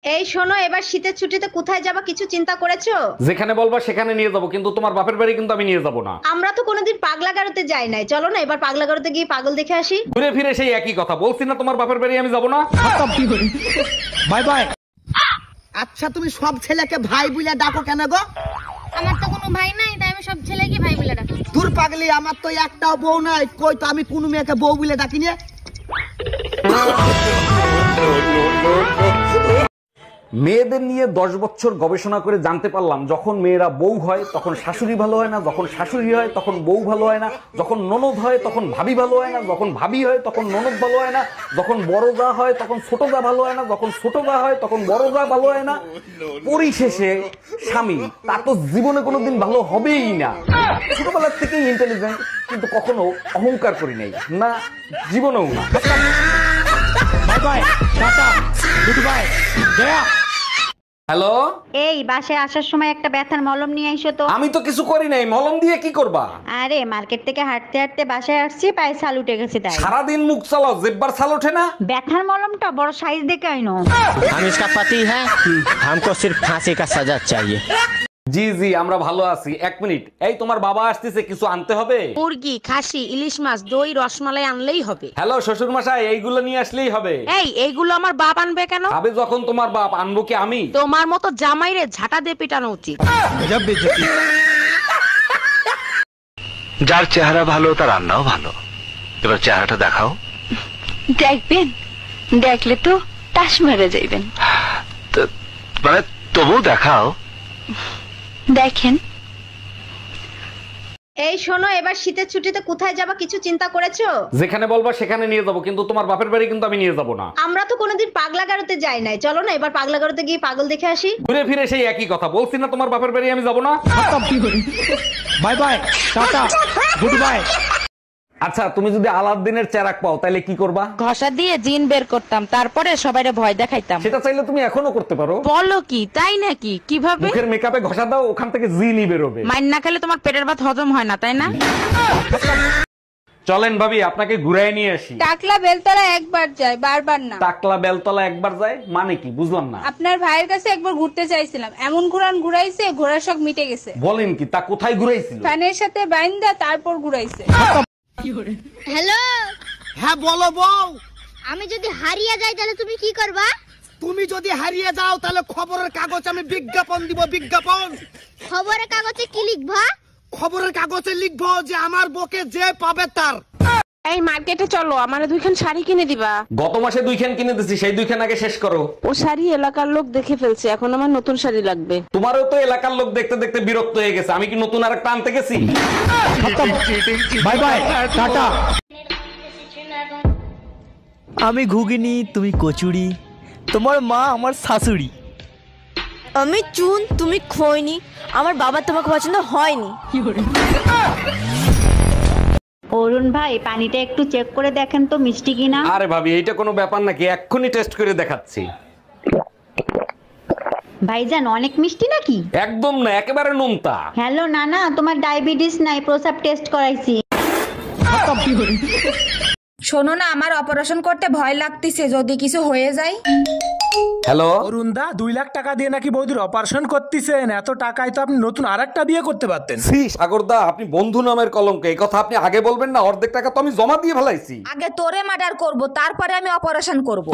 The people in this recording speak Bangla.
এই শোনো, এবার শীতের ছুটিতে কোথায় যাবা কিছু চিন্তা করেছো? যেখানে বলবা সেখানে নিয়ে যাবো, কিন্তু তোমার বাপের বাড়ি কিন্তু আমি নিয়ে যাবো না। আমরা তো কোনোদিন পাগলা গারোতে যাই নাই, চলো না এবার পাগলা গারোতে গিয়ে পাগল দেখে আসি। ঘুরে ফিরে সেই একই কথা বলছি না, তোমার বাপের বাড়ি আমি যাবো না। Bye bye. আচ্ছা, তুমি সব ছেলেকে ভাই বলে ডাকো কেন গো? আমার তো কোনো ভাই নাই, তাই আমি সব ছেলেকে ভাই বলে ডাকি। দূর পাগলি, আমার তো একটাও বউ নাই, কই তো আমি কোনো মেয়েকে বউ বলে ডাকিনি। মেয়েদের নিয়ে 10 বছর গবেষণা করে জানতে পারলাম, যখন মেয়েরা বউ হয় তখন শাশুড়ি ভালো হয় না, যখন শাশুড়ি হয় তখন বউ ভালো হয় না, যখন ননদ হয় তখন ভাবি ভালো হয় না, যখন ভাবি হয় তখন ননদ ভালো হয় না, যখন বড় যা হয় তখন ছোট যা ভালো হয় না, যখন ছোট যা হয় তখন বড় যা ভালো হয় না, পরিশেষে স্বামী তা তো জীবনে কোনোদিন ভালো হবেই না। ছোটবেলার থেকেই ইন্টেলিজেন্ট, কিন্তু কখনো অহংকার করি নাই, না জীবনেও না। Bye bye, tata, good bye, Gaya. Hello, এই বাসায় আসার সময় একটা ব্যথার মলম নিয়ে আইসো তো। আমি তো কিছু করি নাই, মলম দিয়ে কি করবা? আরে মার্কেট থেকে হাঁটতে হাঁটতে বাসায় আসছি, পায়ে ছাল উঠে গেছে তাই। সারাদিন মুখ চালাও, জেব্বার ছাল ওঠে না? ব্যথার মলমটা বড় সাইজ দেখে আইনো। हम इसका पति है, हमको सिर्फ फांसी का सजा चाहिए। জি জি, আমরা ভালো আছি। 1 মিনিট, এই তোমার বাবা আসতেছে, কিছু আনতে হবে? মুরগি, খাসি, ইলিশ মাছ, দই, রসমালাই আনলেই হবে। হ্যালো শ্বশুর মশাই, এইগুলো নিয়ে আসলেই হবে। এইগুলো আমার বাপ আনবে কেন? আবে যখন তোমার বাপ, আনবো কি আমি? তোমার মতো জামাইরে ঝাঁটা দিয়ে পিটানো উচিত। যার চেহারা ভালো তার রান্নাও ভালো। এবার চেহারাটা দেখাও। দেখবেন, দেখলে তো টাস মেরে যাইবেন। মানে তবু দেখাও। দেখেন। এই শোনো, এবার শীতের ছুটিতে কোথায় যাবা কিছু চিন্তা করেছো? যেখানে বলবা সেখানে নিয়ে যাবো, কিন্তু তোমার বাপের বাড়ি কিন্তু আমি নিয়ে যাবো না। আমরা তো কোনোদিন পাগলা গারোতে যাই নাই, চলো না এবার পাগলা গারোতে গিয়ে পাগল দেখে আসি। ঘুরে ফিরে সেই একই কথা বলছি না, তোমার বাপের বাড়ি আমি যাবো না। Bye bye, tata, good bye. আচ্ছা, তুমি যদি আলাদিনের চেরাক পাও তাহলে কি করবা? ঘষা দিয়ে জিন বের করতাম, তারপরে সবাইরে ভয় দেখাইতাম। সেটা চাইলে তুমি এখনো করতে পারো। বলো কি, তাই নাকি? কিভাবে? মুখের মেকআপে ঘষা দাও, ওখান থেকে জিনি বেরোবে। মাইন না খেলে তোমার পেটের ভাত হজম হয় না, তাই না? চলেন ভাবি, আপনাকে ঘুরাই নিয়ে আসি। টাকলা বেলতলা একবার যায়, বারবার না। টাকলা বেলতলা একবার যায় মানে কি, বুঝলাম না। আপনার ভাইয়ের কাছে একবার ঘুরতে চাইছিলাম, এমন ঘুরাইছে, ঘোড়ার শখ মিটে গেছে। বলেন কি, তা কোথায় ঘুরাইছিল? ফ্যানের সাথে বাইন্দা তারপর ঘুরাইছে। হ্যালো, হ্যাঁ বলো বউ। আমি যদি হারিয়ে যাই তাহলে তুমি কি করবা? তুমি যদি হারিয়ে যাও তাহলে খবরের কাগজ আমি বিজ্ঞাপন দিব, বিজ্ঞাপন। খবরের কাগজে কি লিখবা? খবরের কাগজে লিখবো যে আমার বকে যে পাবে তার। এই মার্কেটে চলো, আমারে 2খান শাড়ি কিনে দিবা। গত মাসে 2খান কিনে দিছি, সেই 2খান আগে শেষ করো। ও শাড়ি এলাকার লোক দেখে ফেলছে, এখন আমার নতুন শাড়ি লাগবে। তোমারও তো এলাকার লোক দেখতে দেখতে বিরক্ত হয়ে গেছে, আমি কি নতুন আরেকটা আনতে গেছি? Bye bye, tata. আমি ঘুগনি, তুমি কচুরি, তোমার মা আমার শাশুড়ি। আমি চুন, তুমি খৈনি, আমার বাবা তোমাকে পছন্দ হয়নি। অরুণ ভাই, পানিটা একটু চেক করে দেখেন তো মিষ্টি কিনা। আরে ভাবি, এইটা কোনো ব্যাপার নাকি, এক্ষুনি টেস্ট করে দেখাচ্ছি। ভাইজান, অনেক মিষ্টি নাকি? একদম না, একেবারে নোনতা। হ্যালো নানা, তোমার ডায়াবেটিস নাই, প্রসাব টেস্ট করাইছি। শোনো না, আমার অপারেশন করতে ভয় লাগতেছে, যদি কিছু হয়ে যায়। হ্যালো অরুণদা, 2 লাখ টাকা দিয়ে নাকি বৌদির অপারেশন করতেছেন? এত টাকায় তো আপনি নতুন আরেকটা বিয়ে করতে পারতেন। সাগরদা, আপনি বন্ধু নামের কলঙ্ক, এই কথা আপনি আগে বলবেন না। অর্ধেক টাকা তো আমি জমা দিয়ে ফেলাইছি। আগে তোরে মার্ডার করব, তারপরে আমি অপারেশন করব।